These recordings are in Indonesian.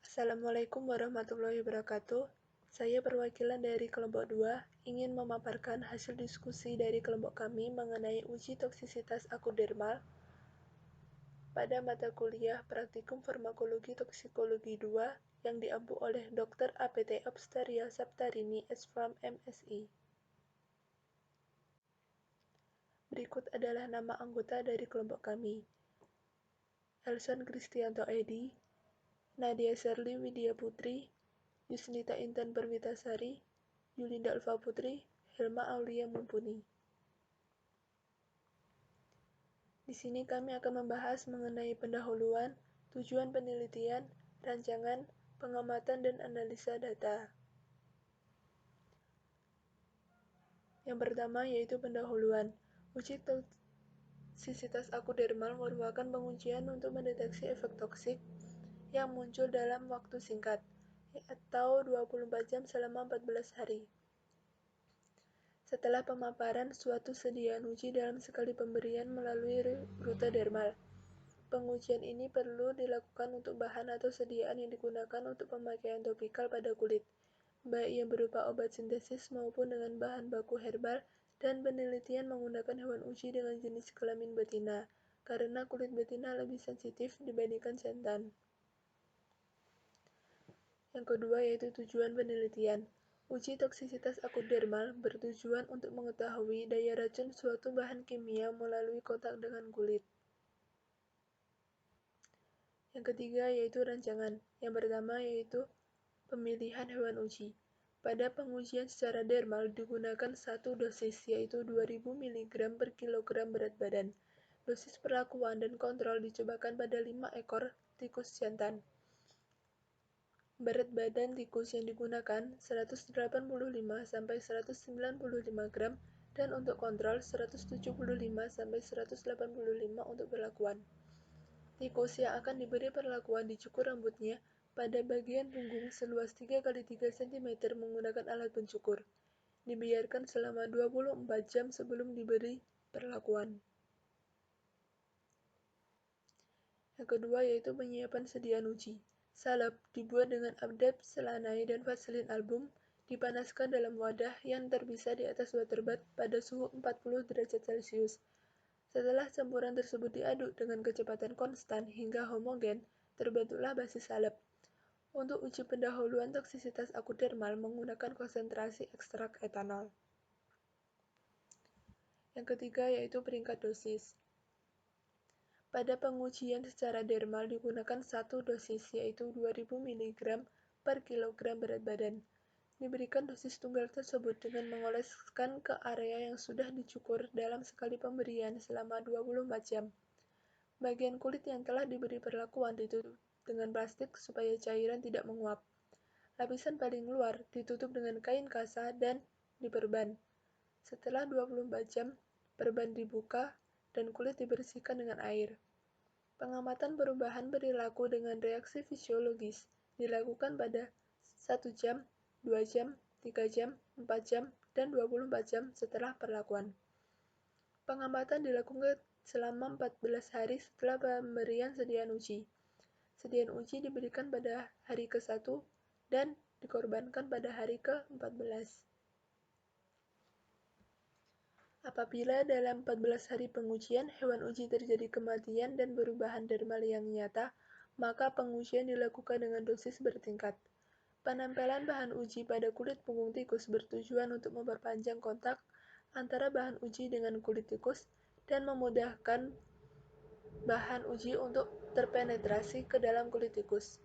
Assalamualaikum warahmatullahi wabarakatuh. Saya perwakilan dari kelompok 2 ingin memaparkan hasil diskusi dari kelompok kami mengenai uji toksisitas akudermal pada mata kuliah Praktikum Farmakologi Toksikologi 2 yang diampu oleh Dr. APT Opsteria Saptarini, S.Pharm, MSI. Berikut adalah nama anggota dari kelompok kami. Elson Kristianto Edi, Nadia Sherly Widya Putri, Yusnita Intan Perwitasari, Yulinda Alfa Putri, Helma Aulia Mumpuni. Di sini kami akan membahas mengenai pendahuluan, tujuan penelitian, rancangan, pengamatan, dan analisa data. Yang pertama yaitu pendahuluan. Uji toksisitas akudermal merupakan pengujian untuk mendeteksi efek toksik yang muncul dalam waktu singkat, atau 24 jam selama 14 hari. Setelah pemaparan suatu sediaan uji dalam sekali pemberian melalui rute dermal, pengujian ini perlu dilakukan untuk bahan atau sediaan yang digunakan untuk pemakaian topikal pada kulit, baik yang berupa obat sintesis maupun dengan bahan baku herbal, dan penelitian menggunakan hewan uji dengan jenis kelamin betina, karena kulit betina lebih sensitif dibandingkan jantan. Yang kedua yaitu tujuan penelitian. Uji toksisitas akudermal bertujuan untuk mengetahui daya racun suatu bahan kimia melalui kontak dengan kulit. Yang ketiga yaitu rancangan. Yang pertama yaitu pemilihan hewan uji. Pada pengujian secara dermal digunakan satu dosis yaitu 2000 mg per kilogram berat badan. Dosis perlakuan dan kontrol dicobakan pada 5 ekor tikus jantan. Berat badan tikus yang digunakan 185 sampai 195 gram dan untuk kontrol 175 sampai 185 untuk perlakuan. Tikus yang akan diberi perlakuan dicukur rambutnya pada bagian punggung seluas 3x3 cm menggunakan alat pencukur. Dibiarkan selama 24 jam sebelum diberi perlakuan. Yang kedua yaitu penyiapan sediaan uji. Salep dibuat dengan Abdab Selanai dan Vaselin album, dipanaskan dalam wadah yang terpisah di atas water bath pada suhu 40 derajat Celcius. Setelah campuran tersebut diaduk dengan kecepatan konstan hingga homogen, terbentuklah basis salep. Untuk uji pendahuluan toksisitas akudermal menggunakan konsentrasi ekstrak etanol. Yang ketiga yaitu peringkat dosis. Pada pengujian secara dermal digunakan satu dosis yaitu 2000 mg per kilogram berat badan. Diberikan dosis tunggal tersebut dengan mengoleskan ke area yang sudah dicukur dalam sekali pemberian selama 24 jam. Bagian kulit yang telah diberi perlakuan ditutup dengan plastik supaya cairan tidak menguap. Lapisan paling luar ditutup dengan kain kasa dan diperban. Setelah 24 jam, perban dibuka dan kulit dibersihkan dengan air. Pengamatan perubahan perilaku dengan reaksi fisiologis dilakukan pada 1 jam, 2 jam, 3 jam, 4 jam, dan 24 jam setelah perlakuan. Pengamatan dilakukan selama 14 hari setelah pemberian sediaan uji. Sediaan uji diberikan pada hari ke-1 dan dikorbankan pada hari ke-14. Apabila dalam 14 hari pengujian hewan uji terjadi kematian dan perubahan dermal yang nyata, maka pengujian dilakukan dengan dosis bertingkat. Penempelan bahan uji pada kulit punggung tikus bertujuan untuk memperpanjang kontak antara bahan uji dengan kulit tikus dan memudahkan bahan uji untuk terpenetrasi ke dalam kulit tikus.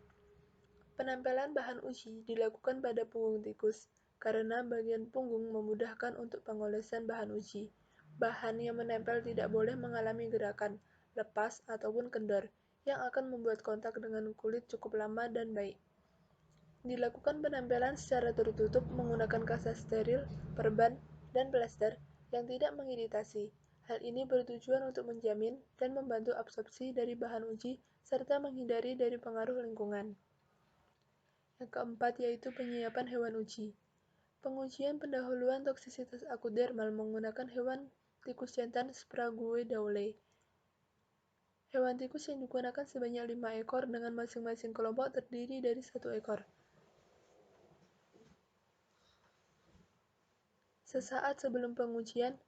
Penempelan bahan uji dilakukan pada punggung tikus, karena bagian punggung memudahkan untuk pengolesan bahan uji. Bahan yang menempel tidak boleh mengalami gerakan, lepas, ataupun kendor, yang akan membuat kontak dengan kulit cukup lama dan baik. Dilakukan penempelan secara tertutup menggunakan kasa steril, perban, dan plester yang tidak mengiritasi. Hal ini bertujuan untuk menjamin dan membantu absorpsi dari bahan uji serta menghindari dari pengaruh lingkungan. Yang keempat yaitu penyiapan hewan uji. Pengujian pendahuluan toksisitas akudermal menggunakan hewan tikus jantan Sprague Dawley. Hewan tikus yang digunakan sebanyak 5 ekor dengan masing-masing kelompok terdiri dari 1 ekor. Sesaat sebelum pengujian,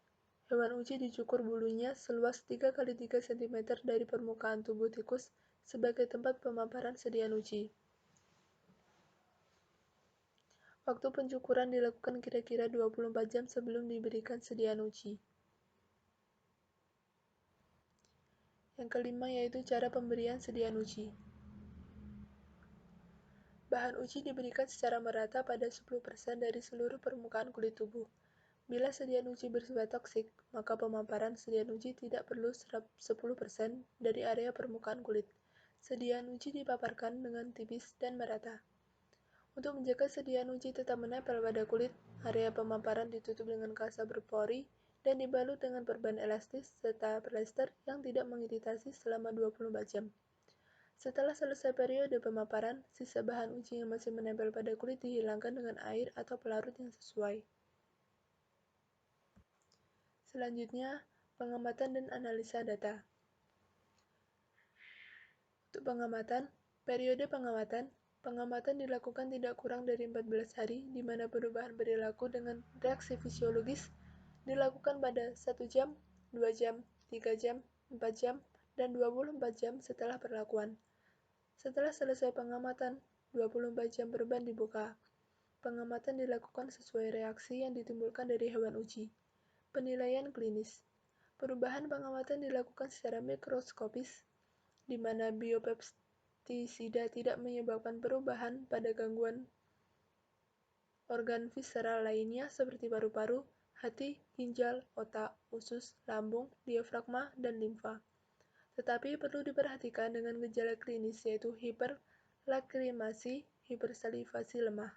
hewan uji dicukur bulunya seluas 3 x 3 cm dari permukaan tubuh tikus sebagai tempat pemaparan sediaan uji. Waktu pencukuran dilakukan kira-kira 24 jam sebelum diberikan sediaan uji. Yang kelima yaitu cara pemberian sediaan uji. Bahan uji diberikan secara merata pada 10% dari seluruh permukaan kulit tubuh. Bila sediaan uji bersifat toksik, maka pemaparan sediaan uji tidak perlu 10% dari area permukaan kulit. Sediaan uji dipaparkan dengan tipis dan merata. Untuk menjaga sediaan uji tetap menempel pada kulit, area pemaparan ditutup dengan kasa berpori dan dibalut dengan perban elastis serta plester yang tidak mengiritasi selama 24 jam. Setelah selesai periode pemaparan, sisa bahan uji yang masih menempel pada kulit dihilangkan dengan air atau pelarut yang sesuai. Selanjutnya, pengamatan dan analisa data. Untuk pengamatan, periode pengamatan dilakukan tidak kurang dari 14 hari, di mana perubahan perilaku dengan reaksi fisiologis dilakukan pada 1 jam, 2 jam, 3 jam, 4 jam, dan 24 jam setelah perlakuan. Setelah selesai pengamatan, 24 jam perban dibuka. Pengamatan dilakukan sesuai reaksi yang ditimbulkan dari hewan uji. Penilaian klinis. Perubahan pengamatan dilakukan secara mikroskopis, di mana biopestisida tidak menyebabkan perubahan pada gangguan organ visceral lainnya seperti paru-paru, hati, ginjal, otak, usus, lambung, diafragma, dan limfa. Tetapi perlu diperhatikan dengan gejala klinis yaitu hiperlakrimasi, hipersalivasi lemah.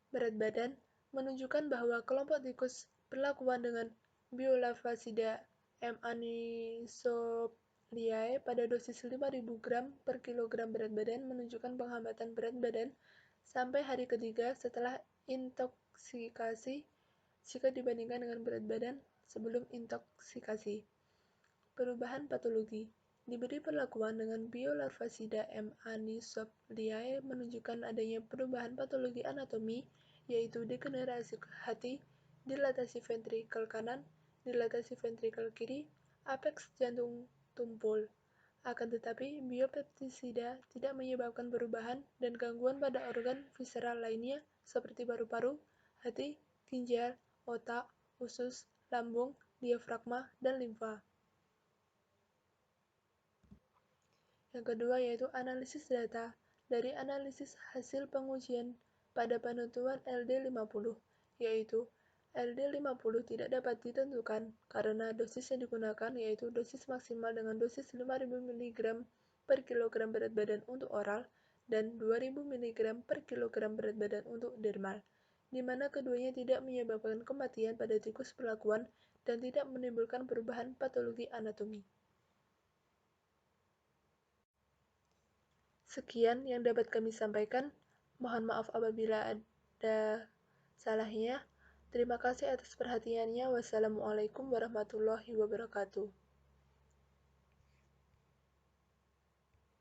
Berat badan menunjukkan bahwa kelompok tikus perlakuan dengan Biolafacida M. anisophiae pada dosis 5.000 gram per kilogram berat badan menunjukkan penghambatan berat badan sampai hari ketiga setelah intoksikasi jika dibandingkan dengan berat badan sebelum intoksikasi. Perubahan patologi diberi perlakuan dengan Biolarvacida M. anisophiae menunjukkan adanya perubahan patologi anatomi yaitu degenerasi hati, dilatasi ventrikel kanan, dilatasi ventrikel kiri, apeks jantung tumpul. Akan tetapi, biopestisida tidak menyebabkan perubahan dan gangguan pada organ visceral lainnya seperti paru-paru, hati, ginjal, otak, usus, lambung, diafragma, dan limfa. Yang kedua yaitu analisis data dari analisis hasil pengujian pada penentuan LD50, yaitu LD50 tidak dapat ditentukan karena dosis yang digunakan yaitu dosis maksimal dengan dosis 5.000 mg per kilogram berat badan untuk oral dan 2.000 mg per kilogram berat badan untuk dermal, di mana keduanya tidak menyebabkan kematian pada tikus perlakuan dan tidak menimbulkan perubahan patologi anatomi. Sekian yang dapat kami sampaikan. Mohon maaf apabila ada salahnya. Terima kasih atas perhatiannya. Wassalamualaikum warahmatullahi wabarakatuh.